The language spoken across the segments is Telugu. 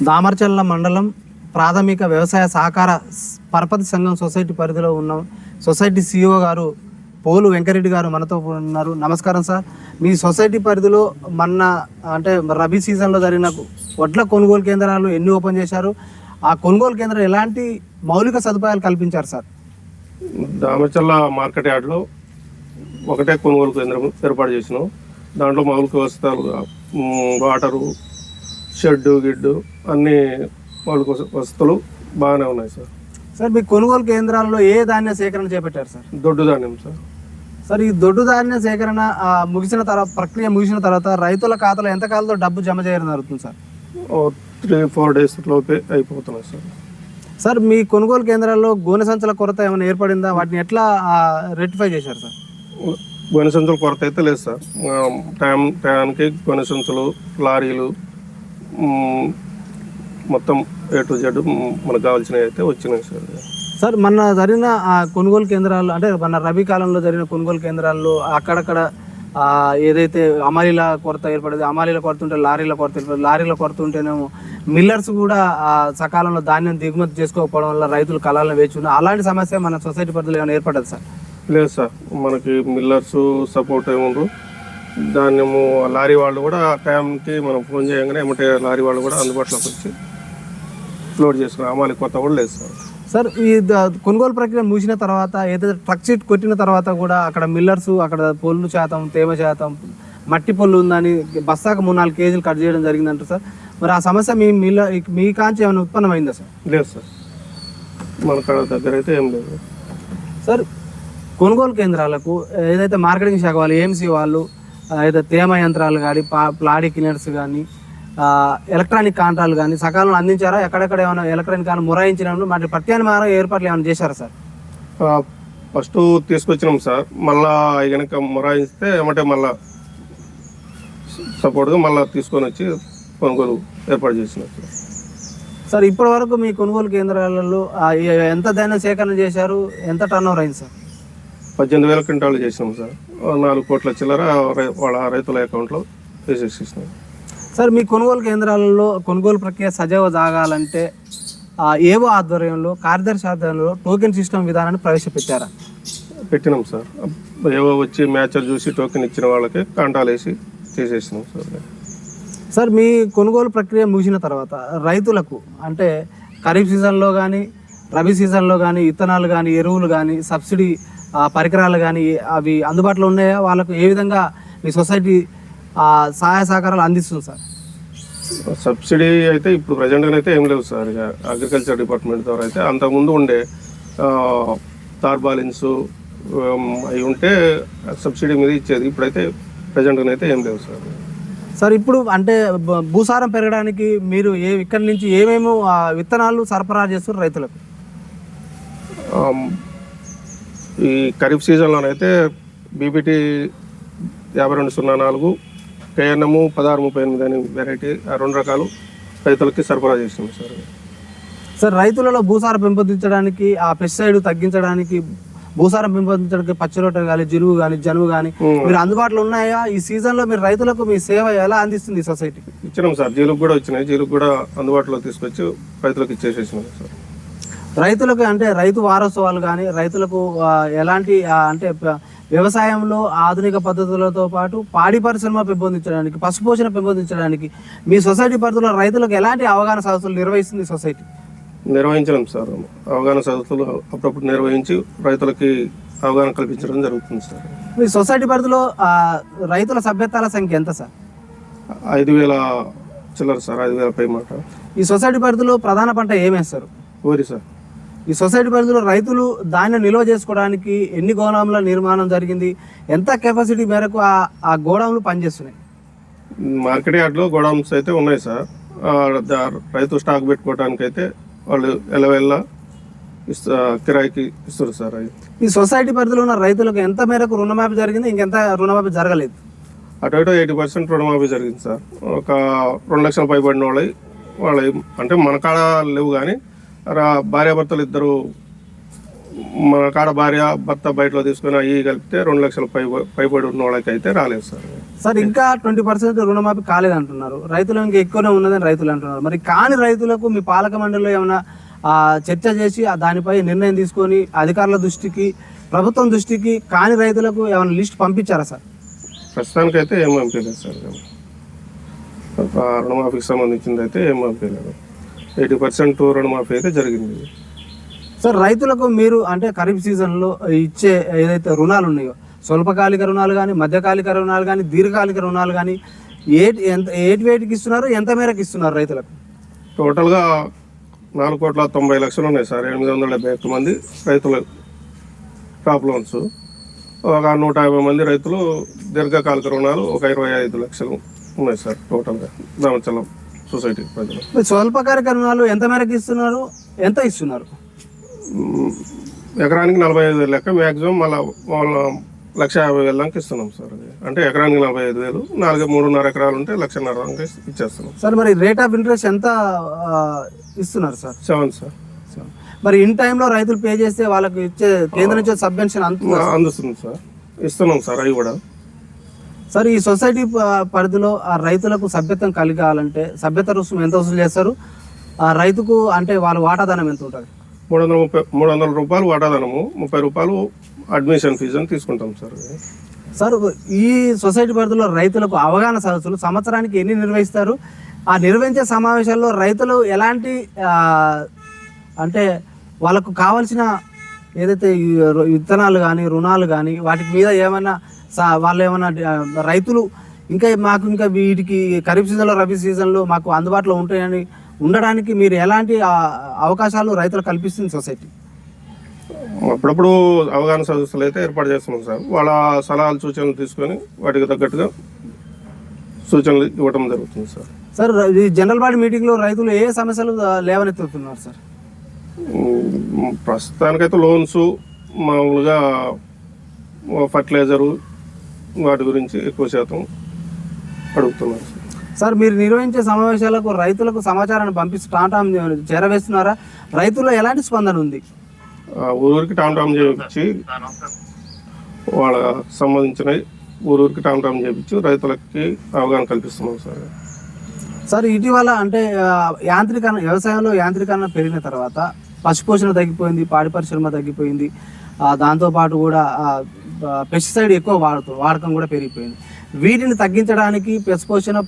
దామర్చల్ల మండలం ప్రాథమిక వ్యవసాయ సహకార పరపతి సంఘం సొసైటీ పరిధిలో ఉన్న సొసైటీ సిఇఓ గారు పోలు వెంకరెడ్డి గారు మనతో ఉన్నారు. నమస్కారం సార్. మీ సొసైటీ పరిధిలో మొన్న అంటే రబీ సీజన్లో జరిగిన వడ్ల కొనుగోలు కేంద్రాలు ఎన్ని ఓపెన్ చేశారు? ఆ కొనుగోలు కేంద్రం ఎలాంటి మౌలిక సదుపాయాలు కల్పించారు సార్? దామచల్ల మార్కెట్ యార్డ్లో ఒకటే కొనుగోలు కేంద్రం ఏర్పాటు చేసినాం. దాంట్లో మౌలిక వసతులు, వాటరు, షెడ్డు గిడ్డు అన్ని మౌలిక వసతులు బాగానే ఉన్నాయి సార్. సార్ మీ కొనుగోలు కేంద్రాల్లో ఏ ధాన్య సేకరణ చేపట్టారు సార్? దొడ్డు ధాన్యం సార్. సార్ ఈ దొడ్డు ధాన్య సేకరణ ముగిసిన తర్వాత, ప్రక్రియ ముగిసిన తర్వాత రైతుల ఖాతాలో ఎంత కాలంలో డబ్బు జమ చేయడం జరుగుతుంది సార్? 3-4 డేస్ లోపే అయిపోతున్నాయి సార్. సార్ మీ కొనుగోలు కేంద్రాల్లో గోనె సంచుల కొరత ఏమైనా ఏర్పడిందా? వాటిని ఎట్లా రెక్టిఫై చేశారు సార్? గోనె సంచుల కొరత అయితే లేదు సార్. టైంకి గోనె సంచులు, లారీలు మొత్తం A to Z మనకు కావాల్సినవి అయితే వచ్చినాయి సార్. సార్ మొన్న జరిగిన కొనుగోలు కేంద్రాలు అంటే మన రబీ కాలంలో జరిగిన కొనుగోలు కేంద్రాల్లో అక్కడక్కడ ఏదైతే అమాలీల కొరత ఏర్పడేది, అమాలీల కొరత ఉంటే లారీల కొరత ఏర్పడేది, లారీల కొరత ఉంటేనేమో మిల్లర్స్ కూడా సకాలంలో ధాన్యం దిగుమతి చేసుకోకపోవడం వల్ల రైతులు కళాలను వేచి ఉన్నారు. అలాంటి సమస్య మన సొసైటీ పరిధిలో ఏమైనా ఏర్పడదు సార్? లేదు సార్, మనకి మిల్లర్స్ సపోర్ట్ ఏముండ్రు. ధాన్యము లారీ వాళ్ళు కూడా టైంకి మనం ఫోన్ చేయగానే ఏమంటే లారీ వాళ్ళు కూడా అందుబాటులోకి వచ్చి లోడ్ చేసుకున్నాం. అమాలి కొత్త కూడా లేదు సార్. సార్ ఈ కొనుగోలు ప్రక్రియ ముగిసిన తర్వాత ఏదైతే ట్రక్ షీట్ కొట్టిన తర్వాత కూడా అక్కడ మిల్లర్స్ అక్కడ పొల్లు శాతం, తేమ శాతం, మట్టి పొల్లు ఉందని బస్తాకు 3-4 కేజీలు కట్ చేయడం జరిగిందంటారు సార్. మరి ఆ సమస్య మీ కాంచి ఏమైనా ఉత్పన్నమైందా సార్? లేదు సార్, మన కాడ దగ్గర అయితే ఏం లేదు సార్. కొనుగోలు కేంద్రాలకు ఏదైతే మార్కెటింగ్ శాఖ వాళ్ళు, ఏఎంసీ వాళ్ళు ఏదైతే తేమ యంత్రాలు కానీ, ప్లాడీ క్లీనర్స్ కానీ, ఎలక్ట్రానిక్ కాంట్రాలు కానీ సకాలంలో అందించారా? ఎక్కడెక్కడ ఏమైనా ఎలక్ట్రానిక్ కానీ మొరాయించినప్పుడు మరి ప్రత్యామ్నాయ ఏర్పాట్లు ఏమైనా చేశారా సార్? ఫస్ట్ తీసుకొచ్చినాం సార్. మళ్ళా కనుక మొరాయిస్తే ఏమంటే మళ్ళా సపోర్ట్గా మళ్ళీ తీసుకొని వచ్చి కొనుగోలు ఏర్పాటు చేసినాం సార్. సార్ ఇప్పటి వరకు మీ కొనుగోలు కేంద్రాలలో ఎంత ధాన్యం సేకరణ చేశారు? ఎంత టర్న్ ఓవర్ అయింది సార్? 18,000 క్వింటాలు చేసినాం సార్. 4 కోట్ల చిల్లర వాళ్ళ రైతుల అకౌంట్లో వేసేసినాం సార్. మీ కొనుగోలు కేంద్రాలలో కొనుగోలు ప్రక్రియ సజావ సాగాలంటే ఏవో ఆధ్వర్యంలో, కార్యదర్శి ఆధ్వర్యంలో టోకెన్ సిస్టమ్ విధానాన్ని ప్రవేశపెట్టారా? పెట్టినాం సార్. ఏవో వచ్చి మ్యాచ్లు చూసి టోకెన్ ఇచ్చిన వాళ్ళకి కాంటాలు వేసి చేసేసినాం సార్. సార్ మీ కొనుగోలు ప్రక్రియ ముగిసిన తర్వాత రైతులకు అంటే ఖరీఫ్ సీజన్లో కానీ, రబీ సీజన్లో కానీ విత్తనాలు కానీ, ఎరువులు కానీ, సబ్సిడీ పరికరాలు కానీ అవి అందుబాటులో ఉన్నాయా? వాళ్ళకు ఏ విధంగా మీ సొసైటీ సహాయ సహకారాలు అందిస్తుంది సార్? సబ్సిడీ అయితే ఇప్పుడు ప్రజెంట్గా అయితే ఏం లేవు సార్. ఇక అగ్రికల్చర్ డిపార్ట్మెంట్ ద్వారా అయితే అంతకుముందు ఉండే టార్బాలిన్స్ అవి ఉంటే సబ్సిడీ మీద ఇచ్చేది. ఇప్పుడైతే ప్రజెంట్గా అయితే ఏం లేవు సార్. సార్ ఇప్పుడు అంటే భూసారం పెరగడానికి మీరు ఇక్కడి నుంచి ఏమేమి విత్తనాలు సరఫరా చేస్తున్నారు రైతులకు? ఈ ఖరీఫ్ సీజన్లోనైతే బీపీటీ 5204, KNM 1638 అని వెరైటీ, 2 రకాలు రైతులకి సరఫరా చేస్తున్నాం సార్. సార్ రైతులలో భూసారం పెంపొందించడానికి, ఆ పెస్టిసైడ్ తగ్గించడానికి, భూసారం పెంపొందించడానికి పచ్చిరొట్ట కానీ, జిరుగు కానీ, జనుగు కానీ మీరు అందుబాటులో ఉన్నాయా? ఈ సీజన్లో మీరు రైతులకు మీ సేవ ఎలా అందిస్తుంది సొసైటీ? ఇచ్చినాం సార్. జీలుగు కూడా వచ్చినాయి. జీలుగు కూడా అందుబాటులో తీసుకొచ్చి రైతులకు ఇచ్చేసేసినాం సార్. రైతులకు అంటే రైతు వారోత్సవాలు కానీ, రైతులకు ఎలాంటి అంటే వ్యవసాయంలో ఆధునిక పద్ధతులతో పాటు పాడి పరిశ్రమ పెంపొందించడానికి, పశుపోషణ పెంపొందించడానికి మీ సొసైటీ పరిధిలో రైతులకు ఎలాంటి అవగాహన సదస్సులు నిర్వహిస్తుంది సొసైటీ? నిర్వహించడం సార్. అవగాహన సదస్సులు అప్పుడప్పుడు నిర్వహించి రైతులకి అవగాహన కల్పించడం జరుగుతుంది సార్. మీ సొసైటీ పరిధిలో రైతుల సభ్యత్వాల సంఖ్య ఎంత సార్? 5,000 చిల్లర సార్. 5,000 పై మాట. ఈ సొసైటీ పరిధిలో ప్రధాన పంట ఏమేస్తారు? వరి సార్. ఈ సొసైటీ పరిధిలో రైతులు ధాన్యం నిల్వ చేసుకోవడానికి ఎన్ని గోదాముల నిర్మాణం జరిగింది? ఎంత కెపాసిటీ మేరకు ఆ గోడాములు పనిచేస్తున్నాయి? మార్కెట్ యార్డ్లో గోడౌన్స్ అయితే ఉన్నాయి సార్. రైతు స్టాక్ పెట్టుకోవడానికి అయితే వాళ్ళు ఎలవెల్లా కిరాయికి ఇస్తారు సార్. ఈ సొసైటీ పరిధిలో ఉన్న రైతులకు ఎంత మేరకు రుణమాఫీ జరిగింది, ఇంకెంత రుణమాఫీ జరగలేదు? అటు 80% రుణమాఫీ జరిగింది సార్. ఒక 2 లక్షల పైబడిన వాళ్ళ అంటే మన కాడ లేవు కానీ భార్యాభర్తలు ఇద్దరు, మన కాడ భార్య భర్త బయటలో తీసుకుని అవి కలిపితే 2 లక్షల పైబడి ఉన్న వాళ్ళకి అయితే రాలేదు సార్. సార్ ఇంకా 20% రుణమాఫీ కాలేదంటున్నారు, రైతులు ఇంకా ఎక్కువనే ఉన్నదని రైతులు అంటున్నారు. మరి కాని రైతులకు మీ పాలక మండలిలో ఏమైనా చర్చ చేసి దానిపై నిర్ణయం తీసుకొని అధికారుల దృష్టికి, ప్రభుత్వం దృష్టికి కాని రైతులకు ఏమైనా లిస్ట్ పంపించారా సార్? ప్రస్తుతానికైతే ఏం పంపించలేదు సార్. రుణమాఫీకి సంబంధించింది అయితే ఏం పంపించలేదు. 80% రుణమాఫీ అయితే జరిగింది. సార్ రైతులకు మీరు అంటే ఖరీఫ్ సీజన్లో ఇచ్చే ఏదైతే రుణాలు ఉన్నాయో, స్వల్పకాలిక రుణాలు కానీ, మధ్యకాలిక రుణాలు కానీ, దీర్ఘకాలిక రుణాలు కానీ వేటికి ఇస్తున్నారు, ఎంత మేరకు ఇస్తున్నారు రైతులకు? టోటల్గా 4,90,00,000 ఉన్నాయి సార్. 871 మంది రైతులు క్రాప్ లోన్స్, ఒక 150 మంది రైతులు దీర్ఘకాలిక రుణాలు, ఒక 25 లక్షలు ఉన్నాయి సార్ టోటల్గా దామచలం సొసైటీ ప్రజలు. స్వల్పకాలిక రుణాలు ఎంత మేరకు ఇస్తున్నారు, ఎంత ఇస్తున్నారు? ఎకరానికి 45,000 లెక్క, మ్యాక్సిమం మళ్ళీ 1,50,000 దాకా ఇస్తున్నాం సార్. అది అంటే ఎకరానికి 45,000, 3.5 ఎకరాలు ఉంటే 1,50,000 దాకా ఇచ్చేస్తున్నాం సార్. మరి రేట్ ఆఫ్ ఇంట్రెస్ట్ ఎంత ఇస్తున్నారు సార్? 7 సార్. మరి ఇన్ టైంలో రైతులు పే చేస్తే వాళ్ళకి ఇచ్చే కేంద్రం నుంచి సబ్వెన్షన్ అందుతుంది సార్, ఇస్తున్నాం సార్ అవి కూడా. సార్ ఈ సొసైటీ పరిధిలో ఆ రైతులకు సభ్యత్వం కలగాలంటే సభ్యత రుసుము ఎంత వసూలు చేస్తారు? ఆ రైతుకు అంటే వాళ్ళ వాటాదానం ఎంత ఉంటుంది? 300 రూపాయలు వాటాదానము, 30 రూపాయలు అడ్మిషన్ ఫీజు అని తీసుకుంటాం సార్. సార్ ఈ సొసైటీ పరిధిలో రైతులకు అవగాహన సదస్సులు సంవత్సరానికి ఎన్ని నిర్వహిస్తారు? ఆ నిర్వహించే సమావేశాల్లో రైతులు ఎలాంటి అంటే వాళ్ళకు కావాల్సిన ఏదైతే విత్తనాలు కానీ, రుణాలు కానీ, వాటి మీద ఏమైనా వాళ్ళు ఏమైనా రైతులు ఇంకా వీటికి ఖరీఫ్ సీజన్లో, రబీ సీజన్లో మాకు అందుబాటులో ఉంటాయని ఉండడానికి మీరు ఎలాంటి అవకాశాలు రైతులు కల్పిస్తుంది సొసైటీ? అప్పుడప్పుడు అవగాహన సదస్సులు అయితే ఏర్పాటు చేస్తున్నాం సార్. వాళ్ళ సలహాలు, సూచనలు తీసుకొని వాటికి తగ్గట్టుగా సూచనలు ఇవ్వడం జరుగుతుంది సార్. సార్ ఈ జనరల్ బాడీ మీటింగ్లో రైతులు ఏ సమస్యలు లేవనెత్తుతున్నారు సార్? ప్రస్తుతానికైతే లోన్స్, మామూలుగా ఫర్టిలైజరు, వాటి గురించి ఎక్కువ శాతం అడుగుతున్నారు సార్. సార్ మీరు నిర్వహించే సమావేశాలకు రైతులకు సమాచారాన్ని పంపిస్తూ టామ్ చేరవేస్తున్నారా? రైతుల్లో ఎలాంటి స్పందన ఉంది? ఊరికి టామ్ చేయించి వాళ్ళకి సంబంధించిన ఊరికి టామ్ చేయించి రైతులకి అవగాహన కల్పిస్తున్నాం సార్. సార్ ఇటీవల అంటే వ్యవసాయంలో యాంత్రీకరణ పెరిగిన తర్వాత పశుపోషణ తగ్గిపోయింది, పాడి పరిశ్రమ తగ్గిపోయింది, దాంతోపాటు కూడా పెస్టిసైడ్ ఎక్కువ వాడకం కూడా పెరిగిపోయింది. వీటిని తగ్గించడానికి, పశుపోషణ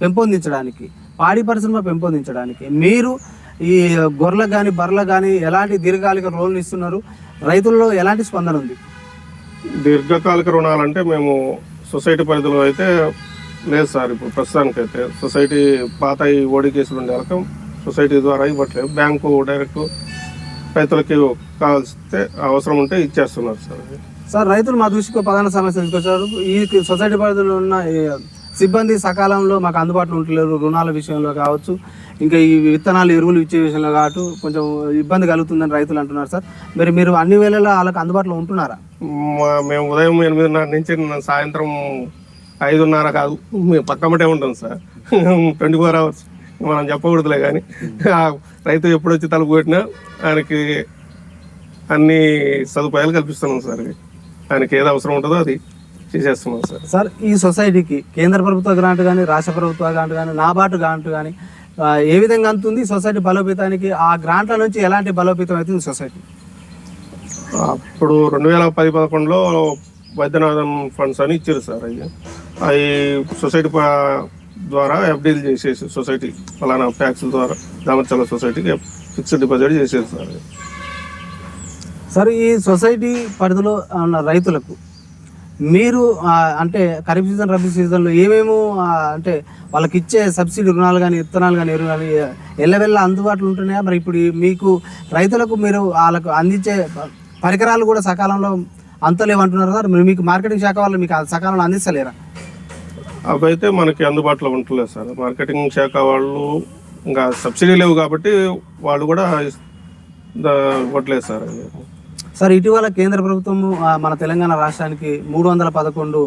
పెంపొందించడానికి, పాడి పరిశ్రమ పెంపొందించడానికి మీరు ఈ గొర్రెలకు కానీ, బర్రెలకు కానీ ఎలాంటి దీర్ఘకాలిక రుణాలు ఇస్తున్నారు? రైతుల్లో ఎలాంటి స్పందన ఉంది? దీర్ఘకాలిక రుణాలు అంటే మేము సొసైటీ పరిధిలో అయితే లేదు సార్. ఇప్పుడు ప్రస్తుతానికైతే సొసైటీ పాత ఈ ఓడి కేసులు ఉండే రకం సొసైటీ ద్వారా ఇవ్వట్లేదు. బ్యాంకు డైరెక్ట్ రైతులకి కావాల్సితే అవసరం ఉంటే ఇచ్చేస్తున్నారు సార్. సార్ రైతులు మా దృష్టికి ప్రధాన సమస్య తీసుకొచ్చారు. ఈ సొసైటీ పరిధిలో ఉన్న సిబ్బంది సకాలంలో మాకు అందుబాటులో ఉంటలేరు, రుణాల విషయంలో కావచ్చు, ఇంకా ఈ విత్తనాలు, ఎరువులు ఇచ్చే విషయంలో కావచ్చు కొంచెం ఇబ్బంది కలుగుతుందని రైతులు అంటున్నారు సార్. మరి మీరు అన్ని వేళలా వాళ్ళకి అందుబాటులో ఉంటున్నారా? మేము ఉదయం 8:30 నుంచి సాయంత్రం 5:30 కాదు, మేము పక్కమటే ఉంటాం సార్. 24 hours మనం చెప్పకూడదులే. కానీ రైతు ఎప్పుడు వచ్చి తలుపు కొట్టినా ఆయనకి అన్ని సదుపాయాలు కల్పిస్తున్నాం సార్. ఆయనకి ఏది అవసరం ఉంటుందో అది చేసేస్తున్నాం సార్. సార్ ఈ సొసైటీకి కేంద్ర ప్రభుత్వ గ్రాంట్ కానీ, రాష్ట్ర ప్రభుత్వ గ్రాంట్ కానీ, నాబార్డు గ్రాంట్ కానీ ఏ విధంగా అందుతుంది సొసైటీ బలోపేతానికి? ఆ గ్రాంట్ల నుంచి ఎలాంటి బలోపేతం అవుతుంది సొసైటీ? అప్పుడు 2010-11లో వైద్యనాథన్ ఫండ్స్ అని ఇచ్చారు సార్. అవి సొసైటీ ద్వారా ఎఫ్డీలు చేసేసి సొసైటీ ఫలానా ట్యాక్సుల ద్వారా దామచల సొసైటీకి ఫిక్స్డ్ డిపాజిట్ చేసేది సార్. సార్ ఈ సొసైటీ పరిధిలో ఉన్న రైతులకు మీరు అంటే ఖరీఫ్ సీజన్, రబీ సీజన్లో ఏమేమో అంటే వాళ్ళకి ఇచ్చే సబ్సిడీ రుణాలు కానీ, విత్తనాలు కానీ, ఎరువులు కానీ ఎల్లవెల్ల అందుబాటులో ఉంటున్నాయా? మరి ఇప్పుడు మీకు రైతులకు మీరు వాళ్ళకు అందించే పరికరాలు కూడా సకాలంలో అంతలేమంటున్నారు సార్. మీరు మీకు మార్కెటింగ్ శాఖ వాళ్ళు మీకు సకాలంలో అందిస్తలేరా? అవైతే మనకి అందుబాటులో ఉంటలేదు సార్. మార్కెటింగ్ శాఖ వాళ్ళు ఇంకా సబ్సిడీ లేవు కాబట్టి వాళ్ళు కూడా ఇవ్వట్లేదు సార్. సార్ ఇటీవల కేంద్ర ప్రభుత్వము మన తెలంగాణ రాష్ట్రానికి 311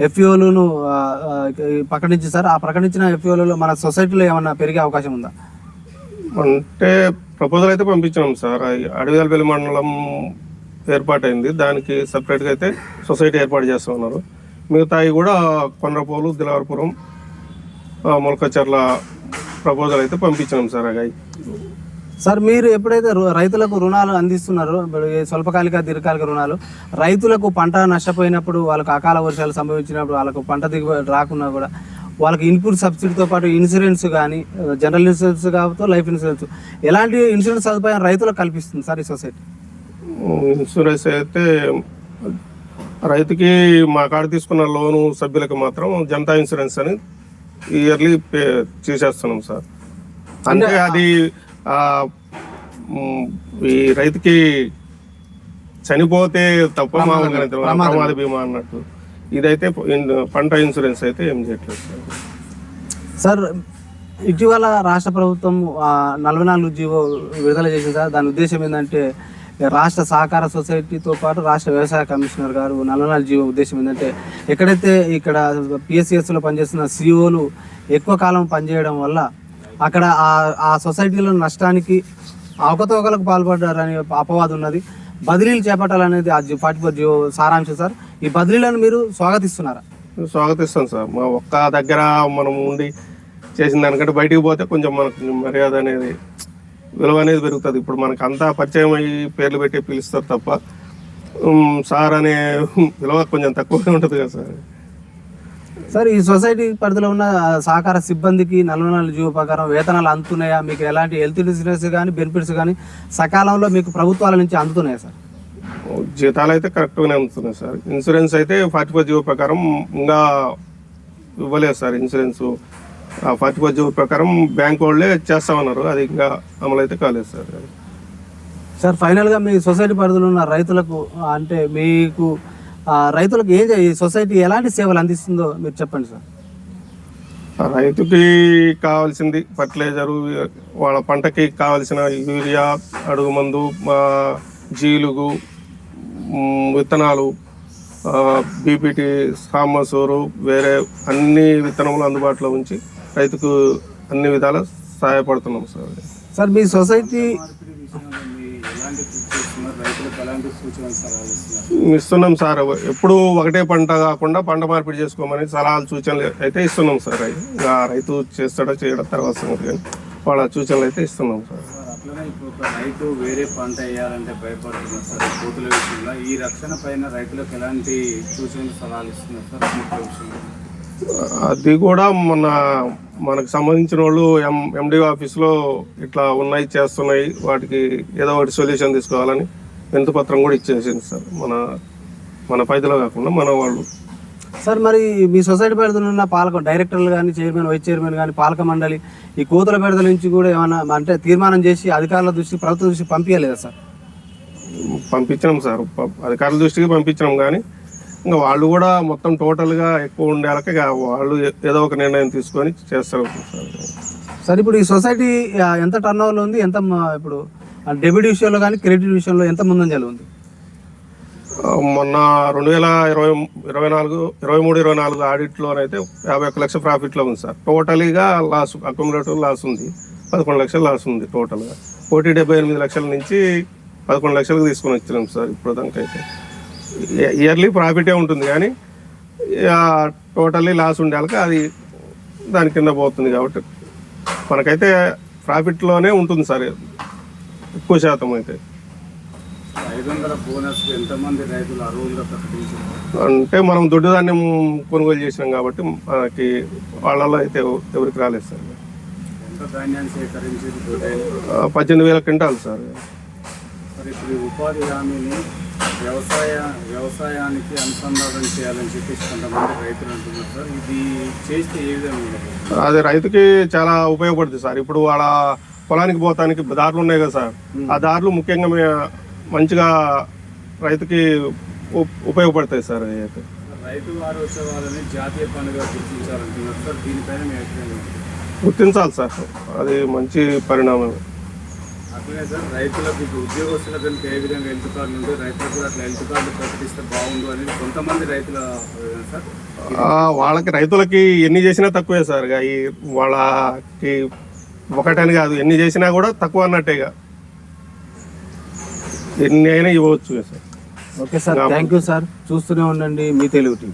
ఎఫ్ఓలను ప్రకటించింది సార్. ఆ ప్రకటించిన ఎఫ్ఓలలో మన సొసైటీలో ఏమన్నా పెరిగే అవకాశం ఉందా? అంటే ప్రపోజల్ అయితే పంపించాం సార్. అడవిదలపల్లి మండలం ఏర్పాటైంది, దానికి సపరేట్గా అయితే సొసైటీ ఏర్పాటు చేస్తూ ఉన్నారు. మిగతాయి కూడా కొండ్రపోలు, దిలావరపురం, మొలకచర్ల ప్రపోజల్ అయితే పంపించినాం సార్. అవి సార్ మీరు ఎప్పుడైతే రైతులకు రుణాలు అందిస్తున్నారో, ఇప్పుడు ఈ స్వల్పకాలిక దీర్ఘకాలిక రుణాలు, రైతులకు పంట నష్టపోయినప్పుడు, వాళ్ళకు అకాల వర్షాలు సంభవించినప్పుడు, వాళ్ళకు పంట దిగుబడి రాకున్నా కూడా వాళ్ళకి ఇన్పుట్ సబ్సిడీతో పాటు ఇన్సూరెన్స్ కానీ, జనరల్ ఇన్సూరెన్స్ కావచ్చు, లైఫ్ ఇన్సూరెన్స్, ఎలాంటి ఇన్సూరెన్స్ సదుపాయం రైతులకు కల్పిస్తుంది సార్ ఈ సొసైటీ? ఇన్సూరెన్స్ అయితే రైతుకి మా కాడ తీసుకున్న లోను సభ్యులకు మాత్రం జనతా ఇన్సూరెన్స్ అని ఇయర్లీ పే చేసేస్తున్నాం సార్. అంటే అది ఈ రైతుకి చనిపోతే తప్ప మామూలుగా ప్రమాద బీమా అన్నట్టు. ఇదైతే పంట ఇన్సూరెన్స్ అయితే ఏం చేయట్లేదు సార్. ఇటీవల రాష్ట్ర ప్రభుత్వం 44 జీవో విడుదల చేసింది సార్. దాని ఉద్దేశం ఏంటంటే, రాష్ట్ర సహకార సొసైటీతో పాటు రాష్ట్ర వ్యవసాయ కమిషనర్ గారు 44 జీవో ఉద్దేశం ఏంటంటే, ఎక్కడైతే ఇక్కడ పిఎస్సిఎస్లో పనిచేస్తున్న సిఓలు ఎక్కువ కాలం పనిచేయడం వల్ల అక్కడ ఆ సొసైటీలో నష్టానికి అవకతవకలకు పాల్పడ్డారని అపవాదం ఉన్నది. బదిలీలు చేపట్టాలనేది ఆ 44 జీవో సారాంశం సార్. ఈ బదిలీలను మీరు స్వాగతిస్తున్నారా? స్వాగతిస్తాం సార్. మా ఒక్క దగ్గర మనం ఉండి చేసిన దానికంటే బయటికి పోతే కొంచెం మనకు మర్యాద అనేది, విలువ అనేది పెరుగుతుంది. ఇప్పుడు మనకు అంతా పరిచయం అయ్యి పేర్లు పెట్టి పిలుస్తారు తప్ప సార్ అనే విలువ కొంచెం తక్కువగా ఉంటుంది కదా సార్. సార్, ఈ సొసైటీ పరిధిలో ఉన్న సహకార సిబ్బందికి 44 జీవో ప్రకారం వేతనాలు అందుతున్నాయా? మీకు ఎలాంటి హెల్త్ ఇన్సూరెన్స్ కానీ, బెనిఫిట్స్ కానీ సకాలంలో మీకు ప్రభుత్వాల నుంచి అందుతున్నాయా సార్? జీతాలు అయితే కరెక్ట్గానే అందుతున్నాయి సార్. ఇన్సూరెన్స్ అయితే 44 జీవో ప్రకారం ఇంకా ఇవ్వలేదు సార్. ఇన్సూరెన్స్ 44 జీవో ప్రకారం బ్యాంక్ వాళ్ళే చేస్తామన్నారు, అది ఇంకా అమలు అయితే కాలేదు సార్. సార్, ఫైనల్గా మీ సొసైటీ పరిధిలో ఉన్న రైతులకు, అంటే మీకు రైతులకు ఈ సొసైటీ ఎలాంటి సేవలు అందిస్తుందో మీరు చెప్పండి సార్. రైతుకి కావాల్సింది ఫర్టిలైజరు, వాళ్ళ పంటకి కావాల్సిన యూరియా, అడుగు మందు, జీలుగు, విత్తనాలు, బీపీటీ, సామసూరు, వేరే అన్ని విత్తనములు అందుబాటులో ఉంచి రైతుకు అన్ని విధాల సహాయపడుతున్నాం సార్. సార్, మీ సొసైటీ ఇస్తున్నాం సార్. ఎప్పుడు ఒకటే పంట కాకుండా పంట మార్పిడి చేసుకోమని సలహాలు, సూచనలు అయితే ఇస్తున్నాం సార్. రైతు చేస్తాడో చేయడం తర్వాత సంగతి, కానీ వాళ్ళ సూచనలు అయితే ఇస్తున్నాం సార్. అట్లనే ఇప్పుడు ఒక రైతు వేరే పంట వేయాలంటే భయపడుతున్నారు సార్ కోతుల విషయంలో. ఈ రక్షణ పైన రైతులకు ఎలాంటి సూచనలు, సలహాలు ఇస్తున్నారు సార్ కోతుల విషయంలో? అది కూడా మనకు సంబంధించిన వాళ్ళు ఎండిఓ ఆఫీస్లో ఇట్లా ఉన్నాయి, చేస్తున్నాయి, వాటికి ఏదో ఒకటి సొల్యూషన్ తీసుకోవాలని వినతి పత్రం కూడా ఇచ్చేసింది సార్. మన పరిధిలో కాకుండా మన వాళ్ళు. సార్, మరి మీ సొసైటీ పరిధిలో ఉన్న పాలక డైరెక్టర్లు కానీ, చైర్మన్, వైస్ చైర్మన్ కానీ, పాలక మండలి ఈ కోతుల పరిధి నుంచి కూడా ఏమైనా అంటే తీర్మానం చేసి అధికారుల దృష్టికి, ప్రభుత్వ దృష్టికి పంపించలేదా సార్? పంపించినాం సార్, అధికారుల దృష్టికి పంపించినాం. కానీ ఇంకా వాళ్ళు కూడా మొత్తం టోటల్గా ఎక్కువ ఉండేలాక వాళ్ళు ఏదో ఒక నిర్ణయం తీసుకొని చేస్తారు సార్. సార్, ఇప్పుడు ఈ సొసైటీ ఎంత టర్న్ ఓవర్లో ఉంది? ఎంత ఇప్పుడు డెబిట్ విషయంలో కానీ, క్రెడిట్ విషయంలో ఎంత ముందంజలు ఉంది? మొన్న 2023-24 ఆడిట్లోనైతే 51 లక్షల ప్రాఫిట్లో ఉంది సార్. టోటలీగా లాస్, అక్యుములేటివ్ లాస్ ఉంది, 11 లక్షల లాస్ ఉంది టోటల్గా. 178 లక్షల నుంచి 11 లక్షలకు తీసుకొని వచ్చినాం సార్ ఇప్పుడు దానికైతే. ఇయర్లీ ప్రాఫిటే ఉంటుంది కానీ టోటల్లీ లాస్ ఉండేళ్ళకి అది దాని కింద పోతుంది. కాబట్టి మనకైతే ప్రాఫిట్లోనే ఉంటుంది సార్ ఎక్కువ శాతం. అయితే 500 బోనస్ ఎంతమంది రైతులు అర్హులుగా ప్రకటించారు? అంటే మనం దొడ్డు ధాన్యం కొనుగోలు చేసినాం కాబట్టి మనకి వాళ్ళలో అయితే ఎవరికి రాలేదు సార్. ఎంత ధాన్యాన్ని సేకరించేది? 18,000 క్వింటాలు సార్. మరి ఇప్పుడు ఉపాధి హామీని వ్యవసాయానికి అనుసంధానం చేయాలని చెప్పేసి కొంతమంది రైతులు అంటున్నారు సార్. ఇది చేస్తే ఏ విధంగా ఉంటుంది? అది రైతుకి చాలా ఉపయోగపడుతుంది సార్. ఇప్పుడు వాళ్ళ పొలానికి పోతానికి దారులు ఉన్నాయి కదా సార్, ఆ దారులు ముఖ్యంగా మంచిగా రైతుకి ఉపయోగపడతాయి సార్. అయితే రైతు వారోత్సవాలని జాతీయ పండుగ గుర్తించాలంటున్నారు సార్. దీనిపైన మీ అభిప్రాయం? గుర్తించాలి సార్, అది మంచి పరిణామం. అట్లనే సార్, రైతులకు ఇప్పుడు ఉద్యోగస్తులకు కనుక ఏ విధంగా హెల్త్ కార్డులు ఉంటే రైతులకు కూడా అట్లా హెల్త్ కార్డు ప్రకటిస్తే బాగుండు అనేది కొంతమంది రైతుల సార్. వాళ్ళకి రైతులకి ఎన్ని చేసినా తక్కువే సార్. వాళ్ళకి ఒకటని కాదు, ఎన్ని చేసినా కూడా తక్కువ అన్నట్టేగా, ఎన్ని అయినా ఇవ్వచ్చు sir. Okay sir, thank you sir. చూస్తూనే ఉండండి మీ తెలుగు టీవీ.